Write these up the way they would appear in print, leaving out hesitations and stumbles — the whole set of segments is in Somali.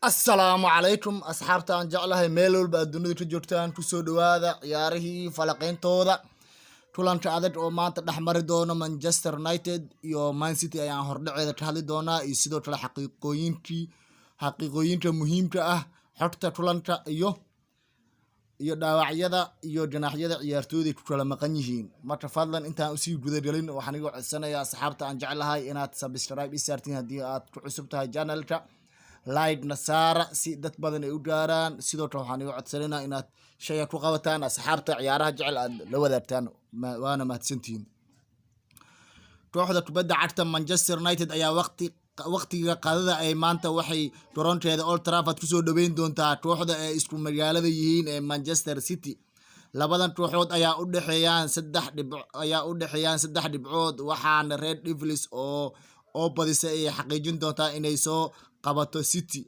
Assalaamu calaykum asxaabta aan jeclahay meel walba aad dunida ka joogtaan kusoo dhawaada ciyaarihii falaqeyntooda kulanka adag oo maanta dhex mari doona Manchester United iyo Man City ayaan hordhaceeda ka hadli doonaa iyo sidoo kale xaqiiqooyinka muhiimka ah xogta kulanka iyo dhaawacyada iyo ganaaxyada ciyaartooyda ku kala maqan yihiin marka fadlan intaan usii gudagelin waxaan iga codsanayaa asxaabta aan jeclahay inaad subscribe i saartiin haddii aad ku cusub tahay channelka like nasaara si dad badan ay u gaaraan sidoo kale waxaan iga codsanaynaa inaad shayga ku qabataan asxaabta ciyaaraha jecel aad la wadaagtaan waana mahadsantihiin kooxda kubadda cagta Manchester United ayaa waqtiga qadada ay maanta waxay garoonkeeda Old Trafford kusoo dhaweyn doontaa kooxda ay isku magaalada yihiin ee Manchester City labadan kooxood ayaa u dhaxeeyaan saddex dhibcood waxaana Red Devils oo badisa ay xaqiijin doontaa inay soo qabato City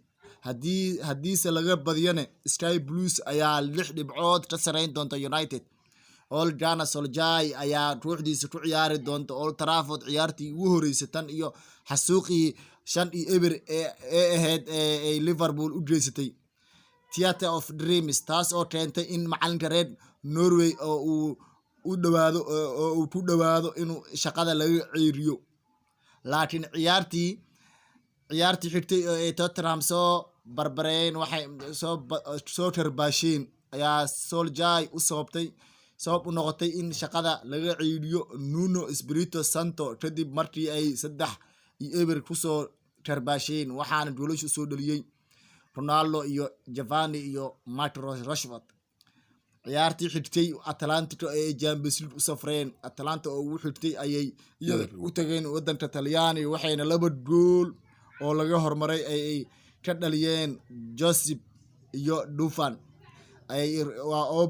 hadiise laga badiyana Sky Blues ayaa 6 dhibcood ka sareyn doonta United Ole Gunnar Solskjaer ayaa kooxdiisa ku ciyaari doonta Old Trafford ciyaartii ugu horeysay tan iyo xasuuqii 5-0 ee ahayd ee Liverpool u geysatay Theatre of Dreams taas oo keentay in macalinka Red Norway oo uu ku dhawaado inuu shaqada laga ceeriyo laakiin ciyaartii xigtay ee Tottenham soo barbareen waxay soo tarbaasheen ayaa Solskjaer sabab u noqotay in shaqada laga ciidiyo Nuno Espirito Santo kadib markii ay 3-0 kusoo tarbaasheen waxaana goolasho soo dhaliyay Ronaldo iyo Cavani iyo Marcus Rashford ciyaartii xigtay Atalanta ee Champions League u safreen Atalanta oo ugu xigtay ayay u tageen wadanka Talyaani waxayna 2 gool oo laga hormaray ay ka dhaliyeen Josip iyo Dufan oo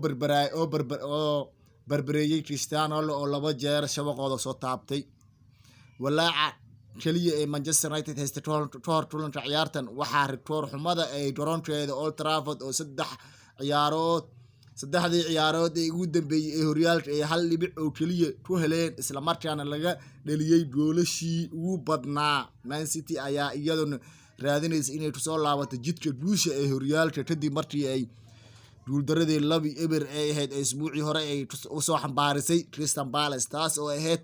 barbareeyay Cristiano oo 2 jeer shabaqooda soo taabtay walaaca kaliya ee Manchester United haysta toor kulanka ciyaartan waxaa rikoor xumada ay garoonkeeda Old Trafford oo saddexdii ciyaarood ee ugu dambeeyay ee horyaalka ee 1 dhibic oo kaliya ku heleen isla markaana laga dhaliyay goolashii ugu badnaa Man City ayaa iyaduna raadinaysa inay ku soo laabato jidka guusha ee horyaalka kadib markii ay guuldaradii 2-0 ee ahayd isbuucii hore ay u soo xambaarisay Crystal Palace taas oo ahayd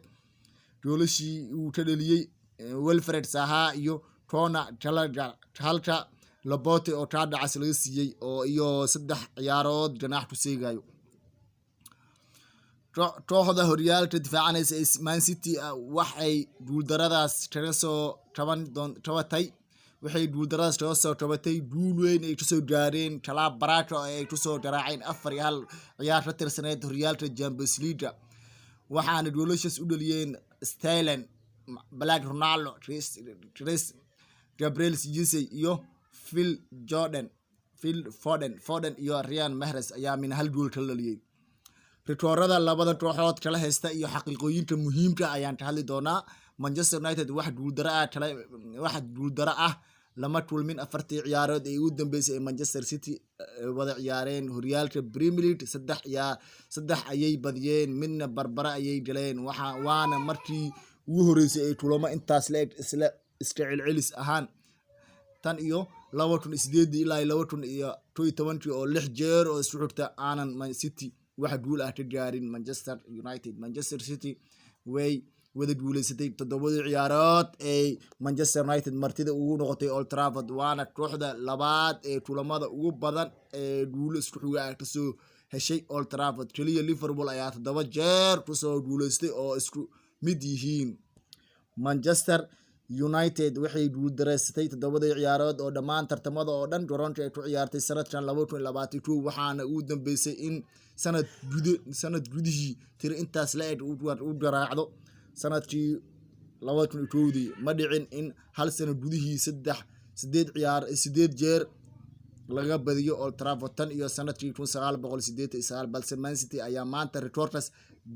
goolashii uu ka dhaliyay Wilfred Zaha iyo Conor Gallagher halka Laporte oo ka dhacas laga siiyay oo iyo 3 ciyaarood ganaax ku seegayo kooxda horyaalka difaacanaysa Man City waxay guuldaradaas kaga soo tabatay guul weyn ay kusoo gaareen Club Brugge ay kusoo garaaceen 4-1 ciyaar ka tirsaneyd horyaalka Champions League waxaana goolashas u dhaliyeen Sterling Black Ronaldo Chris Gabriel Jesus iyo Phil Foden iyo Ryan Mahrez ayaa min hal gool kala dhaliyay rikoorada labada kooxood kala haysta iyo xaqiiqooyinka muhiimka ayaan ka hadli doonaa Manchester United wax guuldaro ah lama kulmin 4 ciyaarood ee ugu dambeysay ee Manchester City wada ciyaareen horyaalka Premier League 3 ayay badiyeen midna barbara ayay galeen waana markii ugu horeysay ay kulamo intaas la iska celcelis ahaan tan iyo 2008 ilaa 2012 oo 6 jeer oo isku xigta aanan Man City wax guul ah ka gaarin Manchester City way wada guuleysatay 7 ciyaarood ee Manchester United martida ugu noqotay Old Trafford waana kooxda labaad ee kulamada ugu badan ee guul isku xiga ah ka soo heshay Old Trafford kaliya Liverpool ayaa 7 jeer ku soo guuleystay oo isku mid yihiin Manchester United waxay guuldareysatay 7 ciyaarood oo dhammaan tartamada oo dhan garoonka ay ku ciyaartay sanadkan 2022 waxaana ugu dambeysay in sanad gudihii tiri intaas la eg u garaacdo sanadkii 2022 ma dhicin in hal sano gudihii 8 jeer laga badiyo Old Trafford tan iyo sanadkii 1989 balse Man City ayaa maanta records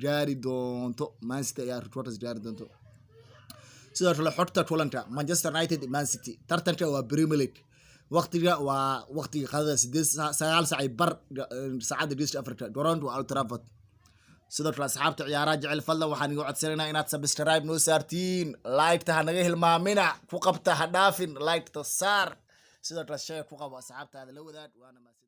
gaari doonto sidoo kale xogta kulanka Manchester United Man City tartanka waa Premier League waqtiga qadada 9 saac bar saacada Geeska Afrika garoonka Old Trafford sidoo kale asxaabta ciyaaraha jecel fadlan waxaan igu codsanaynaa inaad subscribe noo saartiin like ta hanaga hilmaamina ku qabta ha dhaafin like ta saar sidoo kale share ku qabo asxaabtaada la wadaag waana mahadsan